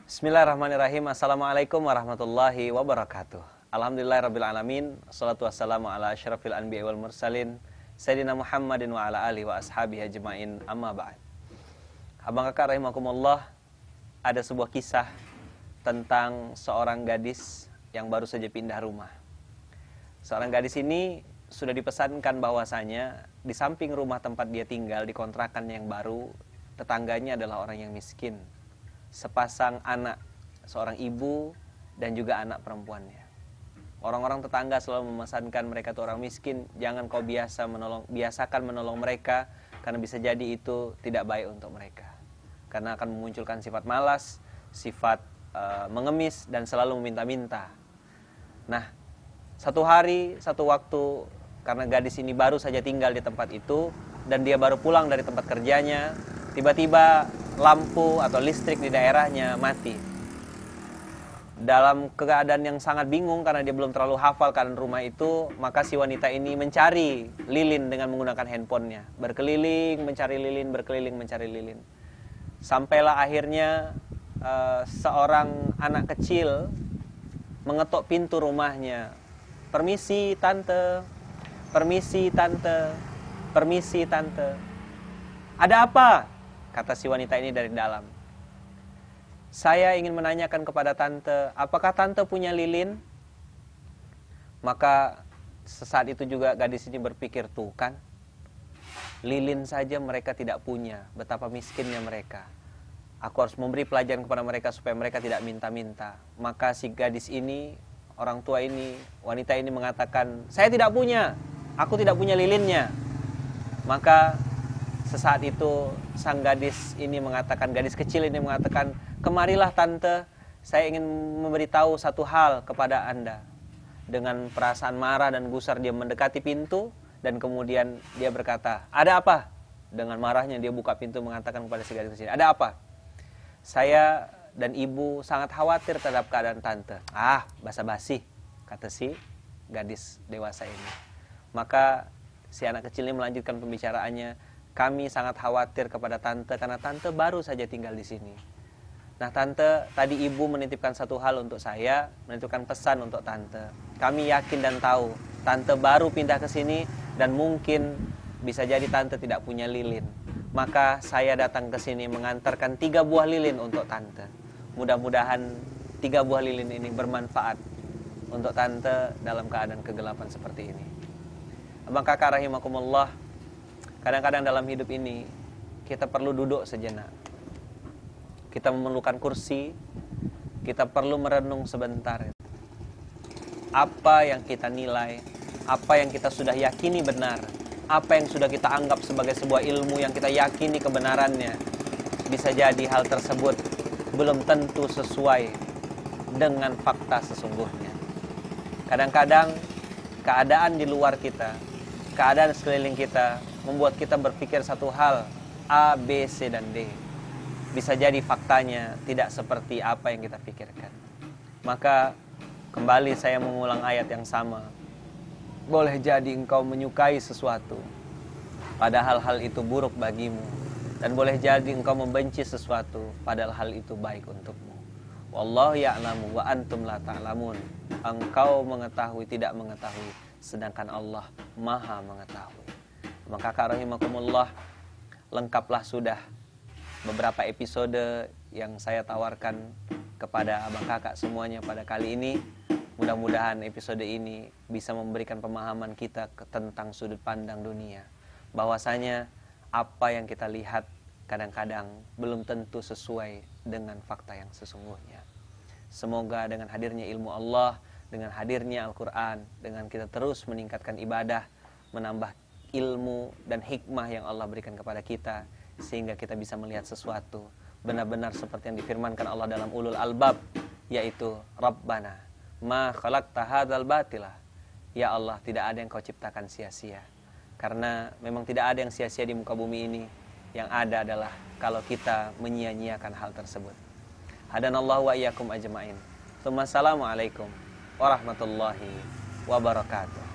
Bismillahirrahmanirrahim. Assalamualaikum warahmatullahi wabarakatuh. Alhamdulillahirrabbilalamin. Assalatu wassalamu ala asyrafil anbiya wal mursalin Sayyidina Muhammadin wa ala alihi wa ashabihi ajma'in, amma ba'd. Abang kakak rahimakumullah, ada sebuah kisah tentang seorang gadis yang baru saja pindah rumah. Seorang gadis ini sudah dipesankan bahwasanya di samping rumah tempat dia tinggal di kontrakan yang baru, tetangganya adalah orang yang miskin. Sepasang anak, seorang ibu dan juga anak perempuannya. Orang-orang tetangga selalu memesankan mereka itu orang miskin, jangan kau biasakan menolong mereka, karena bisa jadi itu tidak baik untuk mereka. Karena akan memunculkan sifat malas, sifat mengemis dan selalu meminta-minta. Nah, satu hari, satu waktu, karena gadis ini baru saja tinggal di tempat itu dan dia baru pulang dari tempat kerjanya, tiba-tiba lampu atau listrik di daerahnya mati. Dalam keadaan yang sangat bingung karena dia belum terlalu hafal keadaan rumah itu, maka si wanita ini mencari lilin dengan menggunakan handphonenya. Berkeliling, mencari lilin, berkeliling, mencari lilin. Sampailah akhirnya seorang anak kecil mengetok pintu rumahnya. Permisi tante, permisi tante, permisi tante. Ada apa? Kata si wanita ini dari dalam. Saya ingin menanyakan kepada tante, apakah tante punya lilin? Maka sesaat itu juga gadis ini berpikir, tuh kan, lilin saja mereka tidak punya, betapa miskinnya mereka. Aku harus memberi pelajaran kepada mereka supaya mereka tidak minta-minta. Maka si gadis ini, orang tua ini, wanita ini mengatakan, saya tidak punya, aku tidak punya lilinnya. Maka sesaat itu sang gadis ini mengatakan, gadis kecil ini mengatakan, kemarilah tante, saya ingin memberitahu satu hal kepada Anda. Dengan perasaan marah dan gusar dia mendekati pintu dan kemudian dia berkata, ada apa? Dengan marahnya dia buka pintu mengatakan kepada si gadis kecil, ada apa? Saya dan ibu sangat khawatir terhadap keadaan tante. Ah, basa-basi, kata si gadis dewasa ini. Maka si anak kecil ini melanjutkan pembicaraannya, kami sangat khawatir kepada tante karena tante baru saja tinggal di sini. Nah tante, tadi ibu menitipkan satu hal untuk saya, menitipkan pesan untuk tante. Kami yakin dan tahu tante baru pindah ke sini dan mungkin bisa jadi tante tidak punya lilin. Maka saya datang ke sini mengantarkan 3 buah lilin untuk tante. Mudah-mudahan 3 buah lilin ini bermanfaat untuk tante dalam keadaan kegelapan seperti ini. Abang kakak rahimakumullah, kadang-kadang dalam hidup ini kita perlu duduk sejenak. Kita memerlukan kursi, kita perlu merenung sebentar. Apa yang kita nilai, apa yang kita sudah yakini benar, apa yang sudah kita anggap sebagai sebuah ilmu yang kita yakini kebenarannya, bisa jadi hal tersebut belum tentu sesuai dengan fakta sesungguhnya. Kadang-kadang keadaan di luar kita, keadaan sekeliling kita membuat kita berpikir satu hal, A, B, C, dan D. Bisa jadi faktanya tidak seperti apa yang kita pikirkan. Maka kembali saya mengulang ayat yang sama. Boleh jadi engkau menyukai sesuatu, padahal hal itu buruk bagimu. Dan boleh jadi engkau membenci sesuatu, padahal hal itu baik untukmu. Wallahu ya'lamu wa antum la ta'lamun. Engkau mengetahui, tidak mengetahui, sedangkan Allah maha mengetahui. Maka kakak rahimakumullah, lengkaplah sudah beberapa episode yang saya tawarkan kepada abang kakak semuanya pada kali ini. Mudah-mudahan episode ini bisa memberikan pemahaman kita tentang sudut pandang dunia. Bahwasanya apa yang kita lihat kadang-kadang belum tentu sesuai dengan fakta yang sesungguhnya. Semoga dengan hadirnya ilmu Allah, dengan hadirnya Al-Quran, dengan kita terus meningkatkan ibadah, menambah ilmu dan hikmah yang Allah berikan kepada kita, sehingga kita bisa melihat sesuatu benar-benar seperti yang difirmankan Allah dalam Ulul Albab, yaitu Rabbana ma khalaqta hadzal batila. Ya Allah, tidak ada yang kau ciptakan sia-sia. Karena memang tidak ada yang sia-sia di muka bumi ini. Yang ada adalah kalau kita menyia-nyiakan hal tersebut. Hadanallahu wa iyyakum ajma'in. Assalamualaikum warahmatullahi wabarakatuh.